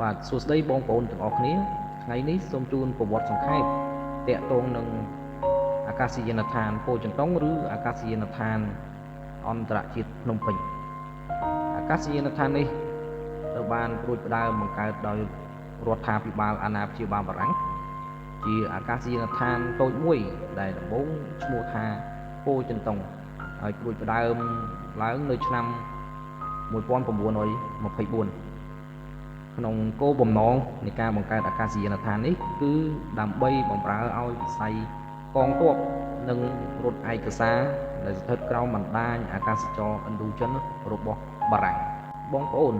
បាទសួស្តីបងប្អូនទាំងអស់គ្នាថ្ងៃនេះសូមជូនប្រវត្តិសង្ខេបទាក់ទងនឹងអាកាសយានដ្ឋានពោធិ៍ចិនតុងឬអាកាសយានដ្ឋានអន្តរជាតិភ្នំពេញអាកាសយានដ្ឋាននេះត្រូវបានព្រួយផ្ដើមបង្កើតដោយរដ្ឋាភិបាលអាណាព្យាបាលបារាំងជាអាកាសយានដ្ឋានតូចមួយដែលដំបូងឈ្មោះថាពោធិ៍ចិនតុងហើយព្រួយផ្ដើមឡើងនៅឆ្នាំ1924ក្នុងគោលបំណងនៃការបង្កើតអាកាសយានដ្ឋាននេះគឺដើម្បីបម្រើឲ្យវិស័យកងទ័ពនិងរដ្ឋឯកសារដែលស្ថិតក្រោមបណ្ដាញអាកាសចរឥណ្ឌូចិនរបស់បារាំងបងប្អូន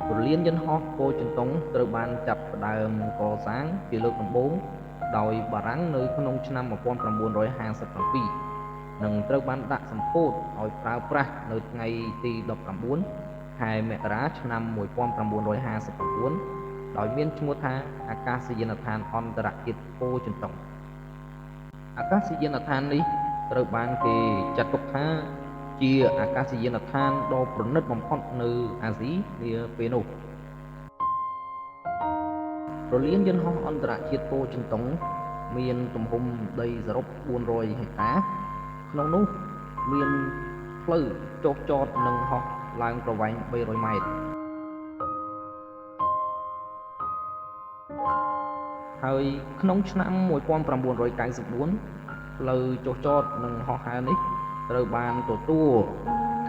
ព្រលានយន្តហោះពោធិ៍ចិនតុងត្រូវបានចាប់ផ្ដើមកសាងជាលើកដំបូងដោយបារាំងនៅក្នុងឆ្នាំ1957និងត្រូវបានដាក់សម្ពោធឲ្យប្រើប្រាស់នៅថ្ងៃទី19ខែមករាឆ្នាំ1959ដោយមានឈ្មោះថាអាកាសយានដ្ឋានអន្តរជាតិពោធិ៍ចិនតុងអាកាសយានដ្ឋាននេះត្រូវបានគេចាត់ទុកថាជាអាកាសយានដ្ឋានដ៏ប្រណិតបំផុតនៅអាស៊ីនាពេលនោះព្រលានយន្តហោះអន្តរជាតិពោធិ៍ចិនតុងមានទំហំដីសរុប400ហិកតាក្នុងនោះមានផ្លូវចុះចតនិងហោះឡើងប្រវែង300ម៉ែត្រហើយក្នុងឆ្នាំ1994ផ្លូវចុះចតនិងហោះហើរនេះត្រូវបានទទួល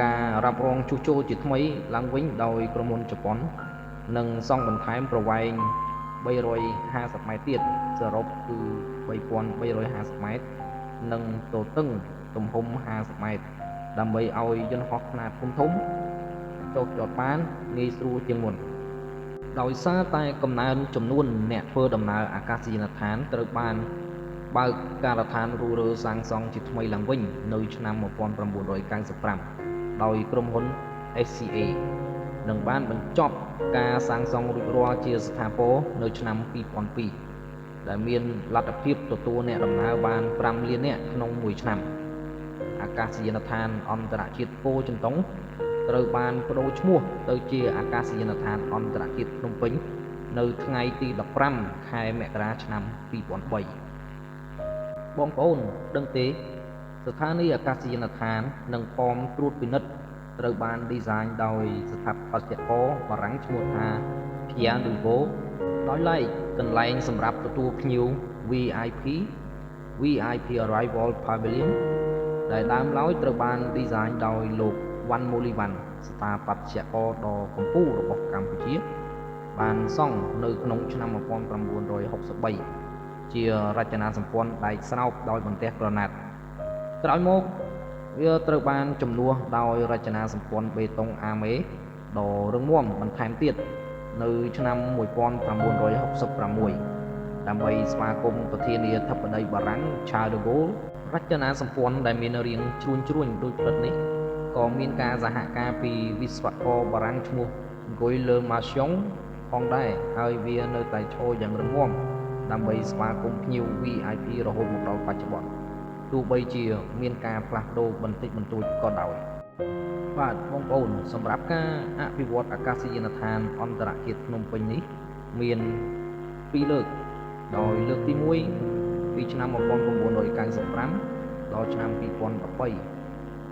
ការរ៉ាប់រងជួសជុលជាថ្មីឡើងវិញដោយក្រុមហ៊ុនជប៉ុននិងសង់បន្ថែមប្រវែង350ម៉ែត្រទៀតសរុបគឺ3350ម៉ែត្រនិងទទឹងទំហំ50ម៉ែត្រដើម្បីឲ្យយន្តហោះខ្នាតធំចុះចតបានងាយស្រួលជាងមុនដោយសារតែកំណើនចំនួនអ្នកធ្វើដំណើរអាកាសយានដ្ឋានត្រូវបានបើកការដ្ឋានរុះរើសាងសង់ជាថ្មីឡើងវិញនៅឆ្នាំ1995ដោយក្រុមហ៊ុន SCA និងបានបញ្ចប់ការសាងសង់រួចរាល់ជាស្ថាពរនៅឆ្នាំ2002ដែលមានលទ្ធភាពទទួលអ្នកដំណើរបាន5លាននាក់ក្នុងមួយឆ្នាំអាកាសយានដ្ឋានអន្តរជាតិពោធិ៍ចិនតុងត្រូវបានប្តូរឈ្មោះទៅជាអាកាសយានដ្ឋានអន្តរជាតិភ្នំពេញនៅថ្ងៃទី15ខែមករាឆ្នាំ2003បងប្អូនដឹងទេស្ថានីយអាកាសយានដ្ឋាននិងប៉មត្រួតពិនិត្យត្រូវបានឌីហ្សាញដោយស្ថាបត្យករបារាំងឈ្មោះថា Pierre Nouveau ដោយឡែកកន្លែងសម្រាប់ទទួលភ្ញៀវ VIP Arrival Pavilion ដែលដើមឡើយត្រូវបានឌីហ្សាញដោយលោកវ៉ាន់ម៉ូលីវ៉ាន់ស្ថាបត្យករដ៏កំពូលរបស់កម្ពុជាបានសង់នៅក្នុងឆ្នាំ1963ជារចនាសម្ព័ន្ធដែកស្រោបដោយបន្ទះក្រណាត់ក្រោយមកវាត្រូវបានជំនួសដោយរចនាសម្ព័ន្ធបេតុងអាមេដ៏រឹងមាំបន្ថែមទៀតនៅឆ្នាំ1966ដើម្បីស្វាគមន៍ប្រធានាធិបតីបារាំង Charles de Gaulle រចនាសម្ព័ន្ធដែលមានរាងជ្រួញដូចផ្លិតនេះក៏មានការសហការពីវិស្វករបារាំងឈ្មោះ Guillaume Marchand ផងដែរហើយវានៅតែឈរយ៉ាងរឹងមាំដើម្បីស្វាគមន៍ភ្ញៀវ VIP រហូតមកដល់បច្ចុប្បន្នទោះបីជាមានការផ្លាស់ប្ដូរបន្តិចបន្តួចក៏ដោយបាទបងប្អូនសម្រាប់ការអភិវឌ្ឍអាកាសយានដ្ឋានអន្តរជាតិភ្នំពេញនេះមាន2លើកដោយលើកទី1ពីឆ្នាំ1995ដល់ឆ្នាំ2013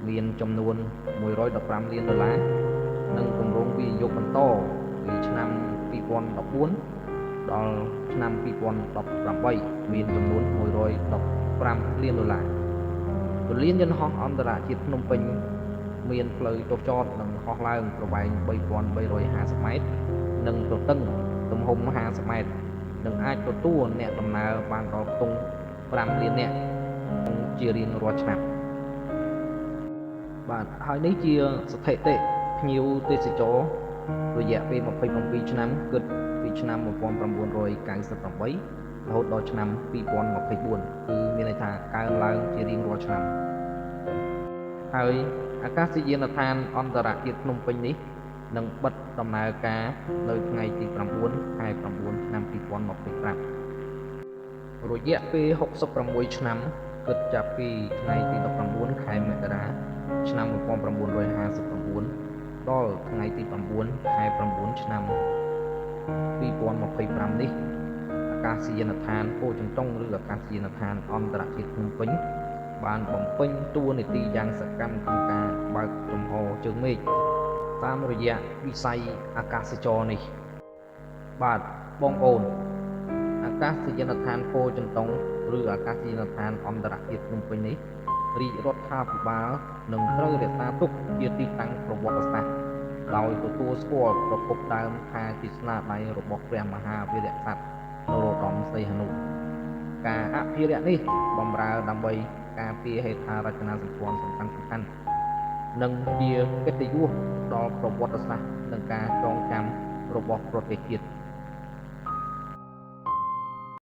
មានចំនួន$115លាននិងគម្រោងវិនិយោគបន្តពីឆ្នាំ2014ដល់ឆ្នាំ2018មានចំនួន$115លានព្រលានយន្តហោះអន្តរជាតិភ្នំពេញមានផ្លូវចុះចតនិងហោះឡើងប្រវែង3350ម៉ែត្រនិងទទឹងទំហំ50ម៉ែត្រនិងអាចទទួលអ្នកដំណើរបានដល់ខ្ទង់5លាននាក់ជារៀងរាល់ឆ្នាំបាទហើយនេះជាស្ថិតិភ្ញៀវទេសចររយៈពេល27ឆ្នាំគិតពីឆ្នាំ1998រហូតដល់ឆ្នាំ2024គឺមានន័យថាកើនឡើងជារៀងរាល់ឆ្នាំហើយអាកាសយានដ្ឋានអន្តរជាតិភ្នំពេញនេះនឹងបិទដំណើរការនៅថ្ងៃទី9ខែ9ឆ្នាំ2025រយៈពេល66ឆ្នាំគិតចាប់ពីថ្ងៃទី19ខែមករាឆ្នាំ1959ដល់ថ្ងៃទី9ខែ9ឆ្នាំ2025 2025 នេះអាកាសយានដ្ឋានពោធិ៍ចិនតុងឬអាកាសយានដ្ឋានអន្តរជាតិភ្នំពេញបានបំពេញតួនាទីយ៉ាងសកម្មក្នុងការបើកចំហជើងមេឃតាមរយៈវិស័យអាកាសចរណ៍នេះបាទបងប្អូនអាកាសយានដ្ឋានពោធិ៍ចិនតុងឬអាកាសយានដ្ឋានអន្តរជាតិភ្នំពេញនេះរាជរដ្ឋាភិបាលនឹងត្រូវរក្សាទុកជាទីតាំងប្រវត្តិសាស្ត្រដោយទទួលស្គាល់ប្រភពដើមថាជាស្នាដៃរបស់ព្រះមហាវីរក្សត្រនរោត្តមសីហនុការអភិរក្សនេះបម្រើដើម្បីការពារហេដ្ឋារចនាសម្ព័ន្ធសំខាន់ៗនិងជាកិត្តិយសដល់ប្រវត្តិសាស្ត្រនិងការចងចាំរបស់ប្រទេសជាតិ